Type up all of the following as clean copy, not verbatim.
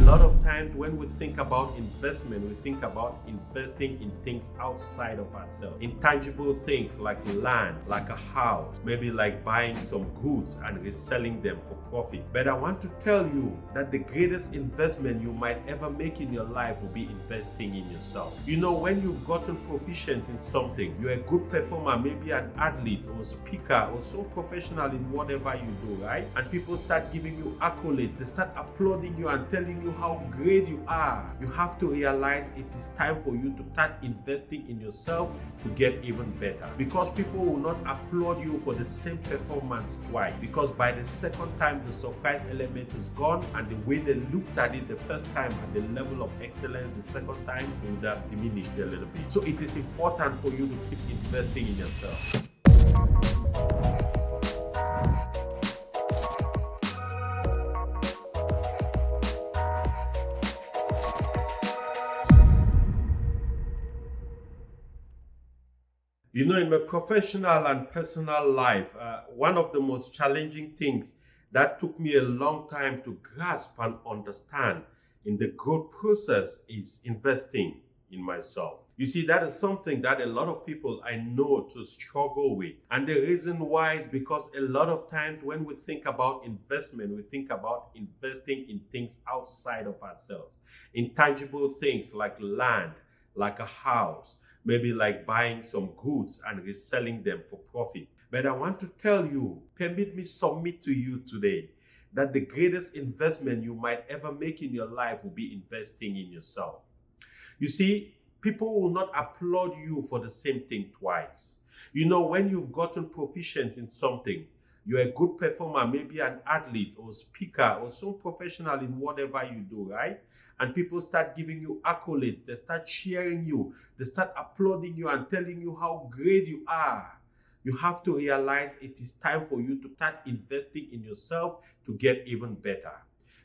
lot of times when we think about investment, we think about investing in things outside of ourselves, intangible things like land, like a house, maybe like buying some goods and reselling them for profit. But I want to tell you that the greatest investment you might ever make in your life will be investing in yourself. You know, when you've gotten proficient in something, you're a good performer, maybe an athlete or speaker or so professional in whatever you do, right? And people start giving you accolades, they start applauding you and telling you how great you are. You have to realize it is time for you to start investing in yourself to get even better. Because people will not applaud you for the same performance twice. Because by the second time, the surprise element is gone, and the way they looked at it the first time at the level of excellence, the second time, it would have diminished a little bit. So it is important for you to keep investing in yourself. You know, in my professional and personal life, one of the most challenging things that took me a long time to grasp and understand in the growth process is investing in myself. You see, that is something that a lot of people I know to struggle with. And the reason why is because a lot of times when we think about investment, we think about investing in things outside of ourselves, intangible things like land, like a house, maybe like buying some goods and reselling them for profit. But I want to tell you, permit me submit to you today that the greatest investment you might ever make in your life will be investing in yourself. You see, people will not applaud you for the same thing twice. You know, when you've gotten proficient in something, you're a good performer, maybe an athlete or speaker or some professional in whatever you do, right? And people start giving you accolades, they start cheering you, they start applauding you and telling you how great you are. You have to realize it is time for you to start investing in yourself to get even better.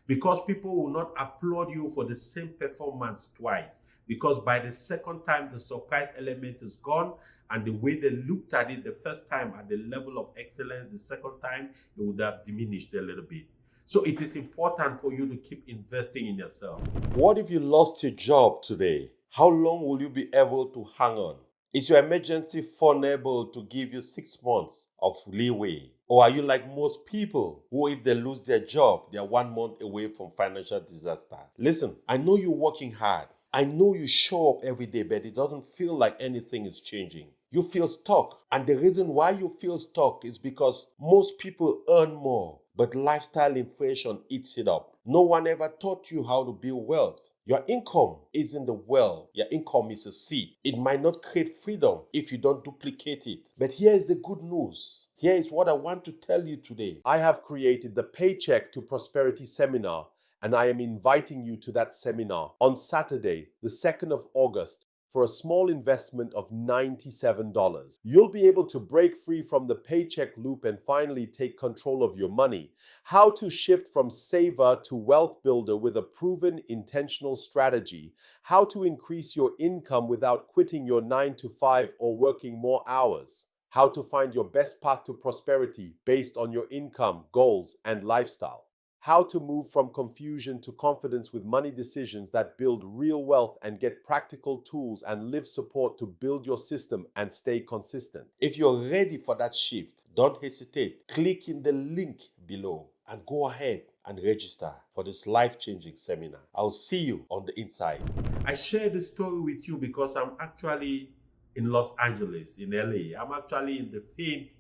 Because people will not applaud you for the same performance twice. Because by the second time, the surprise element is gone, and the way they looked at it the first time at the level of excellence, the second time, it would have diminished a little bit. So it is important for you to keep investing in yourself. What if you lost your job today? How long will you be able to hang on? Is your emergency fund able to give you 6 months of leeway? Or are you like most people who, if they lose their job, they are 1 month away from financial disaster? Listen, I know you're working hard. I know you show up every day, but it doesn't feel like anything is changing. You feel stuck. And the reason why you feel stuck is because most people earn more, but lifestyle inflation eats it up. No one ever taught you how to build wealth. Your income isn't the wealth. Your income is a seed. It might not create freedom if you don't duplicate it. But here is the good news. Here is what I want to tell you today. I have created the Paycheck to Prosperity Seminar, and I am inviting you to that seminar on Saturday, the 2nd of August, for a small investment of $97. You'll be able to break free from the paycheck loop and finally take control of your money. How to shift from saver to wealth builder with a proven intentional strategy. How to increase your income without quitting your 9 to 5 or working more hours. How to find your best path to prosperity based on your income, goals, and lifestyle. How to move from confusion to confidence with money decisions that build real wealth, and get practical tools and live support to build your system and stay consistent. If you're ready for that shift, don't hesitate. Click in the link below and go ahead and register for this life-changing seminar. I'll see you on the inside. I share this story with you because I'm actually in Los Angeles, in LA. I'm actually in the famed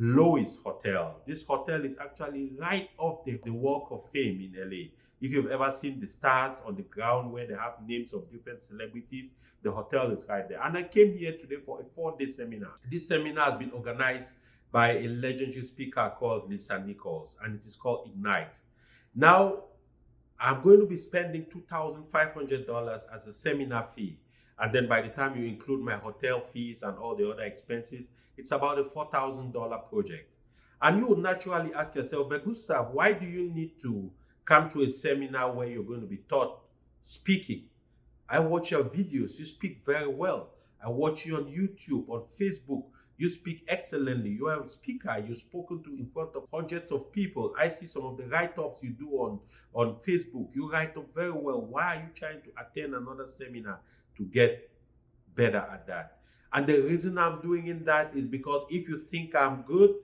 Lois Hotel. This hotel is actually right off the Walk of Fame in LA. If you've ever seen the stars on the ground where they have names of different celebrities, the hotel is right there. And I came here today for a 4-day seminar. This seminar has been organized by a legendary speaker called Lisa Nichols, and it is called Ignite. Now, I'm going to be spending $2,500 as a seminar fee. And then by the time you include my hotel fees and all the other expenses, it's about a $4,000 project. And you would naturally ask yourself, but Gustav, why do you need to come to a seminar where you're going to be taught speaking? I watch your videos. You speak very well. I watch you on YouTube, on Facebook. You speak excellently. You are a speaker. You've spoken to in front of hundreds of people. I see some of the write-ups you do on Facebook. You write up very well. Why are you trying to attend another seminar to get better at that? And the reason I'm doing in that is because if you think I'm good,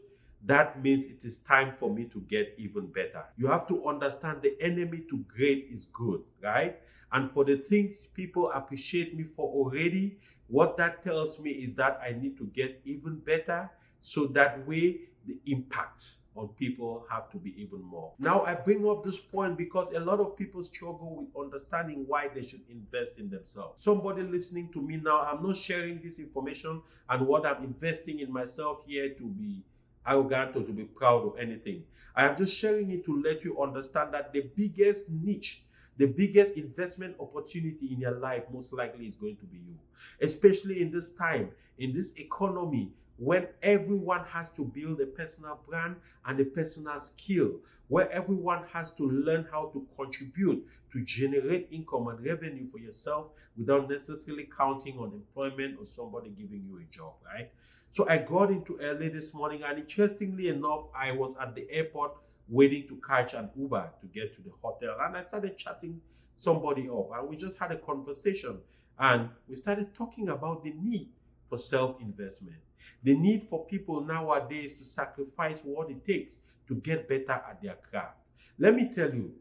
that means it is time for me to get even better. You have to understand the enemy to great is good, right? And for the things people appreciate me for already, what that tells me is that I need to get even better so that way the impact on people have to be even more. Now, I bring up this point because a lot of people struggle with understanding why they should invest in themselves. Somebody listening to me now, I'm not sharing this information and what I'm investing in myself here to be arrogant or to be proud of anything. I am just sharing it to let you understand that the biggest niche, the biggest investment opportunity in your life most likely is going to be you. Especially in this time, in this economy, when everyone has to build a personal brand and a personal skill, where everyone has to learn how to contribute to generate income and revenue for yourself without necessarily counting on employment or somebody giving you a job, right? So I got into LA this morning, and interestingly enough, I was at the airport waiting to catch an Uber to get to the hotel, and I started chatting somebody up, and we just had a conversation, and we started talking about the need for self-investment, the need for people nowadays to sacrifice what it takes to get better at their craft. Let me tell you,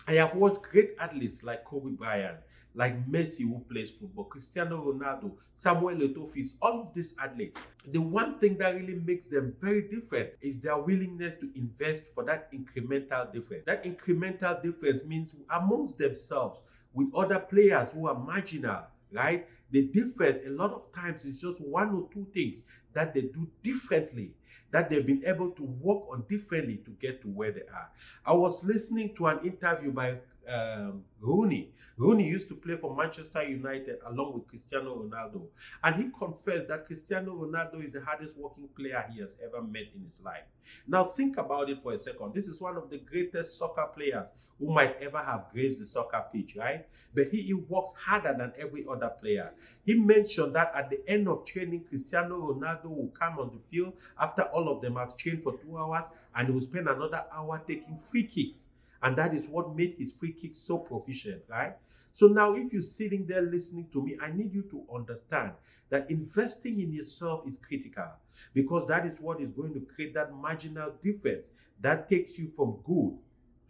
I have watched great athletes like Kobe Bryant, like Messi who plays football, Cristiano Ronaldo, Samuel Eto'o, all of these athletes. The one thing that really makes them very different is their willingness to invest for that incremental difference. That incremental difference means amongst themselves with other players who are marginal, right? The difference a lot of times is just one or two things that they do differently, that they've been able to work on differently to get to where they are. I was listening to an interview by Rooney. Rooney used to play for Manchester United along with Cristiano Ronaldo. And he confessed that Cristiano Ronaldo is the hardest working player he has ever met in his life. Now think about it for a second. This is one of the greatest soccer players who might ever have graced the soccer pitch, right? But he works harder than every other player. He mentioned that at the end of training, Cristiano Ronaldo will come on the field after all of them have trained for 2 hours, and he will spend another hour taking free kicks. And that is what made his free kicks so proficient, right? So now if you're sitting there listening to me, I need you to understand that investing in yourself is critical, because that is what is going to create that marginal difference that takes you from good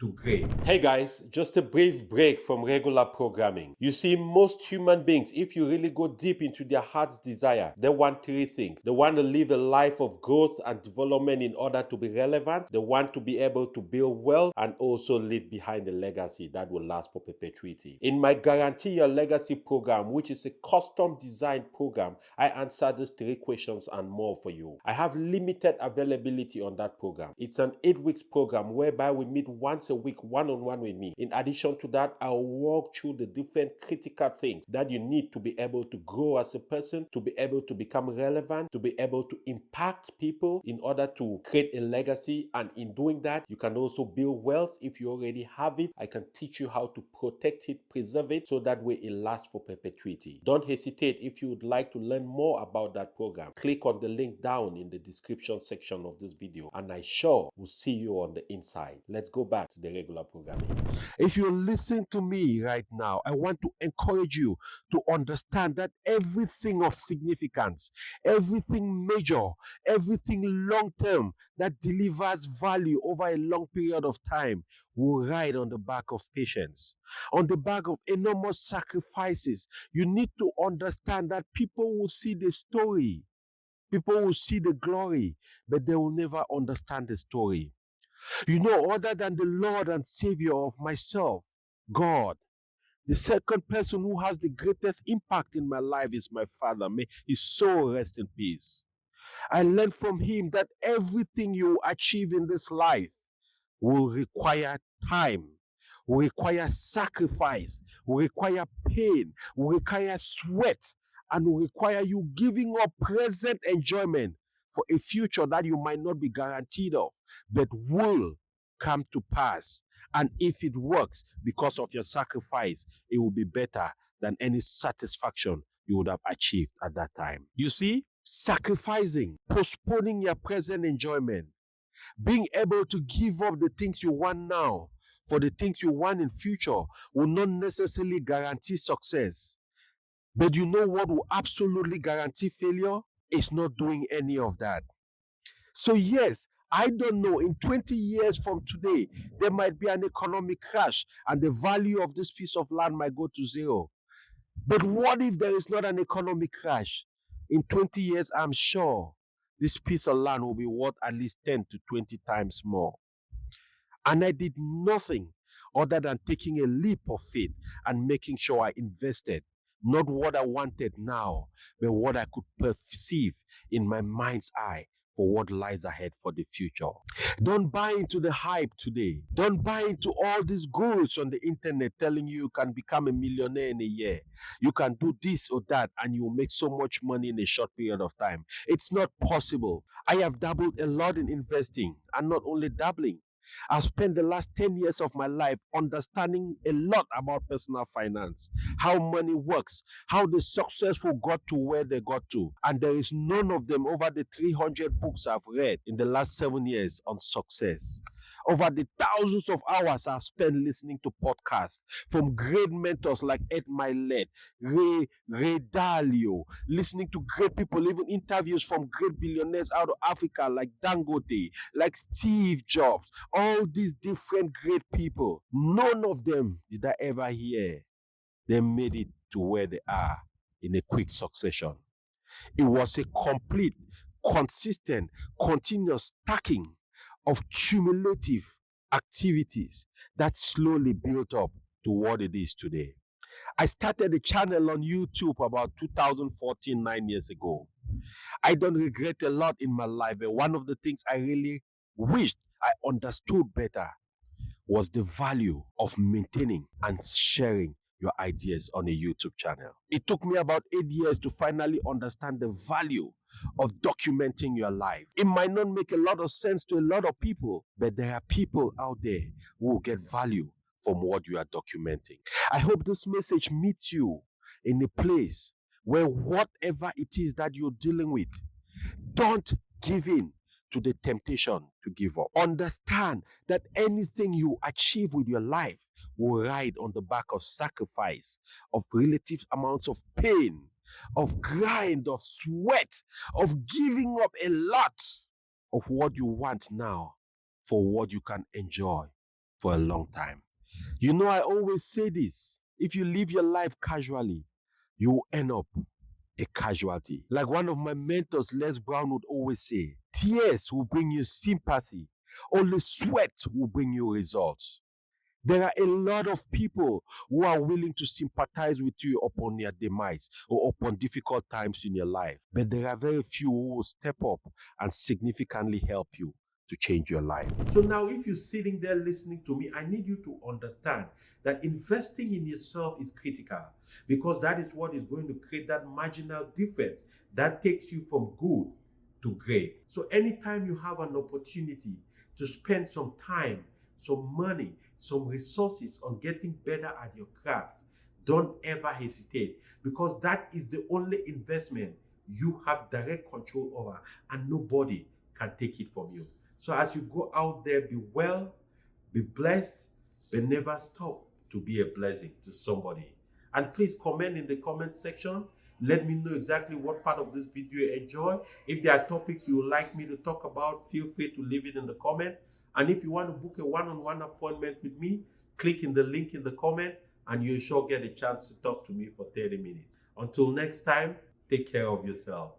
to great. Hey guys, just a brief break from regular programming. You see, most human beings, if you really go deep into their heart's desire, they want three things. They want to live a life of growth and development in order to be relevant. They want to be able to build wealth and also leave behind a legacy that will last for perpetuity. In my Guarantee Your Legacy program, which is a custom designed program, I answer these three questions and more for you. I have limited availability on that program. It's an 8 weeks program whereby we meet once a week one-on-one with me. In addition to that, I'll walk through the different critical things that you need to be able to grow as a person, to be able to become relevant, to be able to impact people in order to create a legacy. And in doing that, you can also build wealth. If you already have it, I can teach you how to protect it, preserve it, so that way it lasts for perpetuity. Don't hesitate. If you would like to learn more about that program, click on the link down in the description section of this video, and I sure will see you on the inside. Let's go back to the regular programming. If you listen to me right now, I want to encourage you to understand that everything of significance, everything major, everything long term that delivers value over a long period of time will ride on the back of patience, on the back of enormous sacrifices. You need to understand that people will see the story, people will see the glory, but they will never understand the story. You know, other than the Lord and Savior of myself, God, the second person who has the greatest impact in my life is my father. May his soul rest in peace. I learned from him that everything you achieve in this life will require time, will require sacrifice, will require pain, will require sweat, and will require you giving up present enjoyment for a future that you might not be guaranteed of, but will come to pass. And if it works because of your sacrifice, it will be better than any satisfaction you would have achieved at that time. You see, sacrificing, postponing your present enjoyment, being able to give up the things you want now for the things you want in future will not necessarily guarantee success. But you know what will absolutely guarantee failure? It's not doing any of that. So yes, I don't know, in 20 years from today, there might be an economic crash and the value of this piece of land might go to zero. But what if there is not an economic crash? In 20 years, I'm sure this piece of land will be worth at least 10 to 20 times more. And I did nothing other than taking a leap of faith and making sure I invested. Not what I wanted now, but what I could perceive in my mind's eye for what lies ahead for the future. Don't buy into the hype today. Don't buy into all these gurus on the internet telling you can become a millionaire in a year. You can do this or that and you will make so much money in a short period of time. It's not possible. I have dabbled a lot in investing and not only dabbling. I've spent the last 10 years of my life understanding a lot about personal finance, how money works, how the successful got to where they got to. And there is none of them over the 300 books I've read in the last 7 years on success. Over the thousands of hours I've spent listening to podcasts from great mentors like Ed Milet, Ray Dalio, listening to great people, even interviews from great billionaires out of Africa like Dangote, like Steve Jobs, all these different great people. None of them did I ever hear they made it to where they are in a quick succession. It was a complete, consistent, continuous stacking of cumulative activities that slowly built up to what it is today. I started a channel on YouTube about 2014, 9 years ago. I don't regret a lot in my life, but one of the things I really wished I understood better was the value of maintaining and sharing your ideas on a YouTube channel. It took me about 8 years to finally understand the value of documenting your life. It might not make a lot of sense to a lot of people, but there are people out there who will get value from what you are documenting. I hope this message meets you in a place where whatever it is that you're dealing with, don't give in to the temptation to give up. Understand that anything you achieve with your life will ride on the back of sacrifice, of relative amounts of pain, of grind, of sweat, of giving up a lot of what you want now for what you can enjoy for a long time. You know, I always say this: if you live your life casually, you will end up a casualty. Like one of my mentors, Les Brown, would always say, tears will bring you sympathy, only sweat will bring you results. There are a lot of people who are willing to sympathize with you upon your demise or upon difficult times in your life, but there are very few who will step up and significantly help you to change your life. So now, if you're sitting there listening to me, I need you to understand that investing in yourself is critical, because that is what is going to create that marginal difference that takes you from good to great. So anytime you have an opportunity to spend some time, some money, some resources on getting better at your craft, don't ever hesitate, because that is the only investment you have direct control over, and nobody can take it from you. So as you go out there, be well, be blessed, but never stop to be a blessing to somebody. And please comment in the comment section. Let me know exactly what part of this video you enjoy. If there are topics you would like me to talk about, feel free to leave it in the comment. And if you want to book a one-on-one appointment with me, click in the link in the comment and you'll sure get a chance to talk to me for 30 minutes. Until next time, take care of yourself.